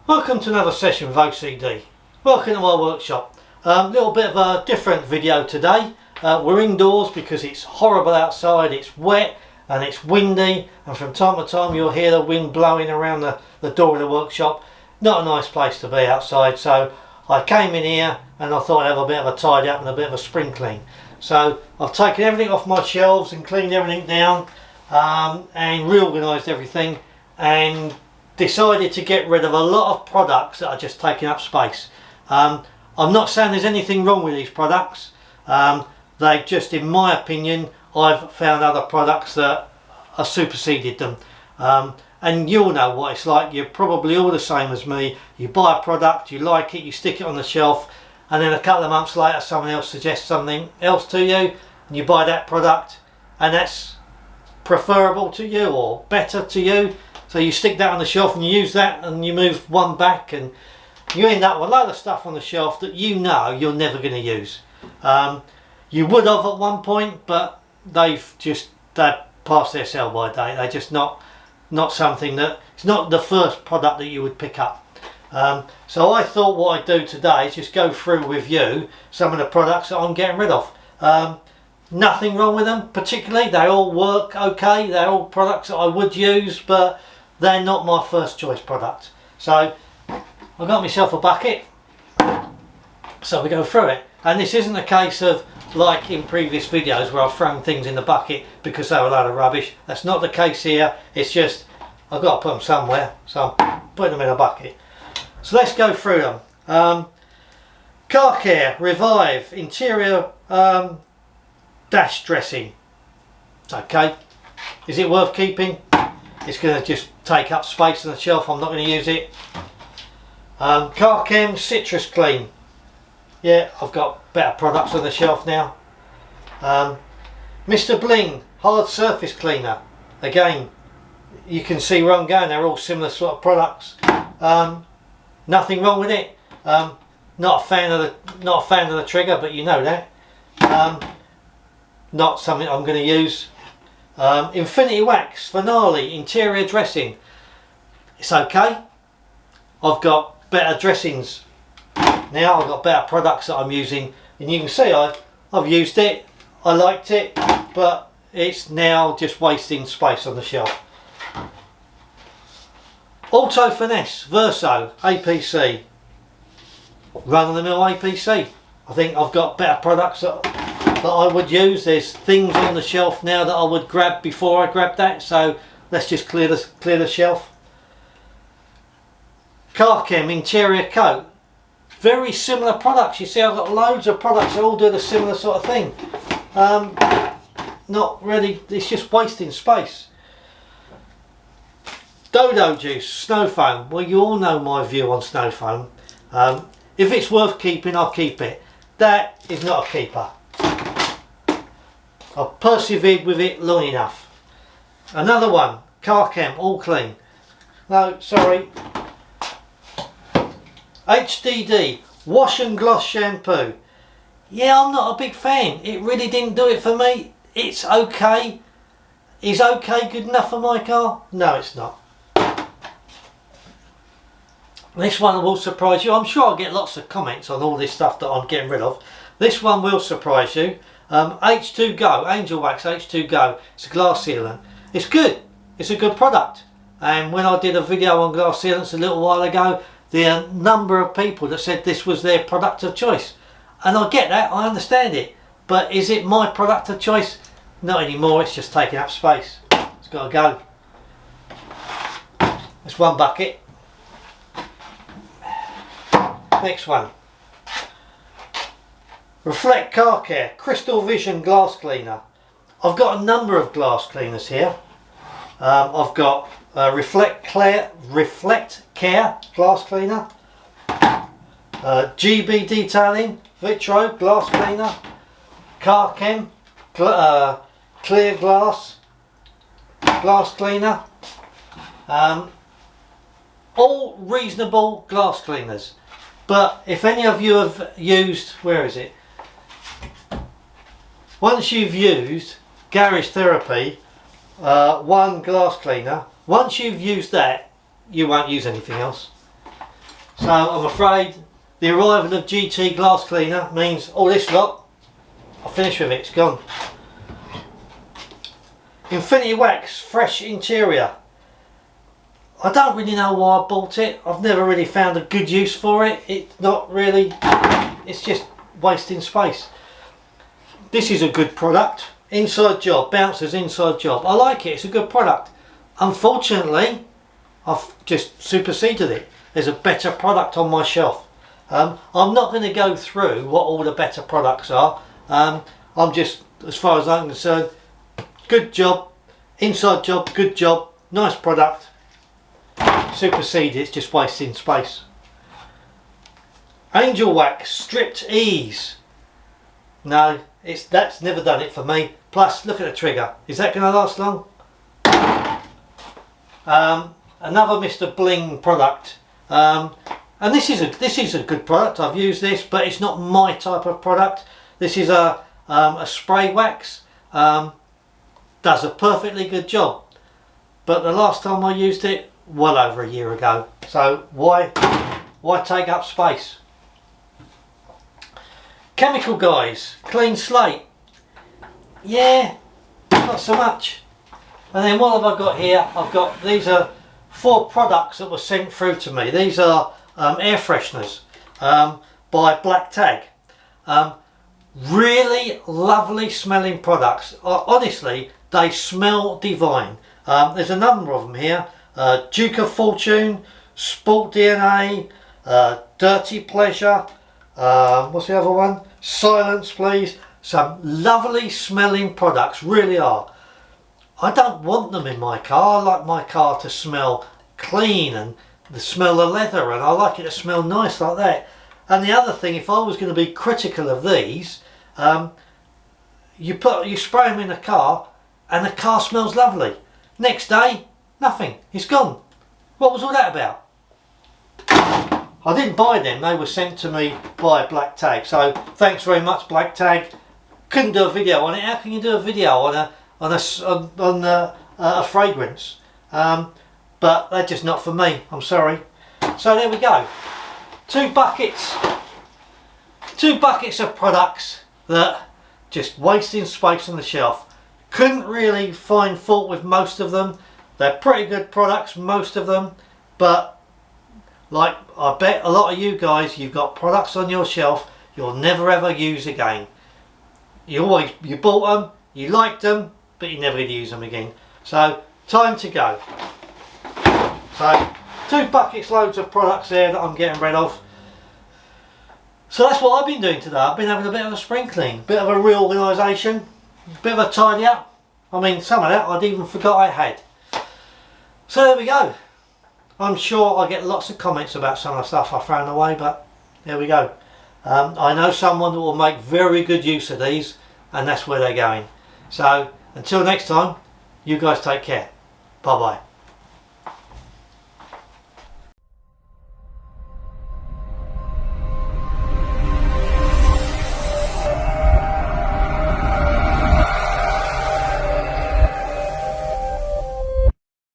Welcome to another session with OCD. Welcome to my workshop. Little bit of a different video today. We're indoors because it's horrible outside, it's wet and it's windy, and from time to time you'll hear the wind blowing around the door of the workshop. Not a nice place to be outside, so I came in here and I thought I'd have a bit of a tidy up and a bit of a spring clean. So I've taken everything off my shelves and cleaned everything down and reorganised everything and decided to get rid of a lot of products that are just taking up space. I'm not saying there's anything wrong with these products. They just, in my opinion, I've found other products that are superseded them. And you'll know what it's like. You're probably all the same as me. You buy a product, you like it, you stick it on the shelf, and then a couple of months later someone else suggests something else to you and you buy that product and that's preferable to you or better to you. So you stick that on the shelf and you use that and you move one back and you end up with a load of stuff on the shelf that you know you're never going to use. You would have at one point, but they've passed their sell by date. They're just not something that, it's not the first product that you would pick up. So I thought what I'd do today is just go through with you some of the products that I'm getting rid of. Nothing wrong with them particularly, they all work okay, they're all products that I would use, but they're not my first choice product. So I've got myself a bucket, so we go through it. And this isn't a case of like in previous videos where I've thrown things in the bucket because they were a load of rubbish. That's not the case here. It's just I've got to put them somewhere, so I'm putting them in a bucket. So let's go through them. Car Care Revive Interior Dash Dressing. It's okay. Is it worth keeping? It's going to just take up space on the shelf. I'm not going to use it. Car Chem Citrus Clean. Yeah, I've got better products on the shelf now. Mr. Bling Hard Surface Cleaner. Again, you can see where I'm going. They're all similar sort of products. Nothing wrong with it. Not a fan of the trigger, but you know that. Not something I'm going to use. Infinity Wax Finale Interior Dressing. It's okay. I've got better dressings now. I've got better products that I'm using, and you can see I've used it. I liked it, but it's now just wasting space on the shelf. Auto Finesse Verso APC. Run of the mill APC. I think I've got better products that I would use. There's things on the shelf now that I would grab before I grab that, so let's just clear the shelf. Car Chem Interior Coat. Very similar products. You see I've got loads of products that all do the similar sort of thing. Not really, it's just wasting space. Dodo Juice Snow Foam. Well, you all know my view on snow foam. If it's worth keeping, I'll keep it. That is not a keeper. I've persevered with it long enough. Another one, Car Chem All Clean. No, sorry. HDD Wash and Gloss Shampoo. Yeah, I'm not a big fan. It really didn't do it for me. It's okay. Is okay good enough for my car? No, it's not. This one will surprise you. I'm sure I'll get lots of comments on all this stuff that I'm getting rid of. This one will surprise you. H2Go, Angel Wax H2Go. It's a glass sealant. It's good. It's a good product. And when I did a video on glass sealants a little while ago, the number of people that said this was their product of choice. And I get that, I understand it. But is it my product of choice? Not anymore, it's just taking up space. It's got to go. That's one bucket. Next one. Reflect Car Care Crystal Vision Glass Cleaner. I've got a number of glass cleaners here. I've got Reflect Care Glass Cleaner, GB Detailing Vitro Glass Cleaner, Car Chem Clear Glass Cleaner. All reasonable glass cleaners. But if any of you have used, where is it? Once you've used Garage Therapy, one glass cleaner, once you've used that, you won't use anything else. So I'm afraid the arrival of GT glass cleaner means all this lot, I'll finish with it, it's gone. Infinity Wax Fresh Interior. I don't really know why I bought it. I've never really found a good use for it. It's not really, it's just wasting space. This is a good product. Inside job, Bouncer's inside job. I like it, it's a good product. Unfortunately, I've just superseded it. There's a better product on my shelf. I'm not going to go through what all the better products are. I'm just, as far as I'm concerned, good job, inside job, good job, nice product. Supersede it's just wasting space. Angel Wax Stripped Ease. No, that's never done it for me. Plus, look at the trigger. Is that going to last long? Another Mr. Bling product. And this is a good product. I've used this, but it's not my type of product. This is a spray wax. Does a perfectly good job. But the last time I used it, well over a year ago. So why take up space? Chemical Guys Clean Slate. Yeah, not so much. And then what have I got here? I've got, these are 4 products that were sent through to me. These are air fresheners by Black Tag. Really lovely smelling products. Honestly, they smell divine. There's a number of them here. Duke of Fortune, Sport DNA, Dirty Pleasure, what's the other one? Silence Please. Some lovely smelling products, really are. I don't want them in my car. I like my car to smell clean and the smell of leather, and I like it to smell nice like that. And the other thing, if I was going to be critical of these, you spray them in the car and the car smells lovely. Next day, nothing, it's gone. What was all that about? I didn't buy them, they were sent to me by Black Tag. So thanks very much, Black Tag. Couldn't do a video on it. How can you do a video on a fragrance? But they're just not for me, I'm sorry. So there we go. 2 buckets of products that just wasting space on the shelf. Couldn't really find fault with most of them. They're pretty good products, most of them, but like I bet a lot of you guys, you've got products on your shelf you'll never ever use again. You bought them, you liked them, but you never use them again. So time to go. So 2 buckets loads of products there that I'm getting rid of. So that's what I've been doing today. I've been having a bit of a spring clean, bit of a reorganisation, bit of a tidy up. I mean, some of that I'd even forgot I had. So there we go. I'm sure I get lots of comments about some of the stuff I've thrown away, but there we go. I know someone that will make very good use of these, and that's where they're going. So until next time, you guys take care. Bye bye.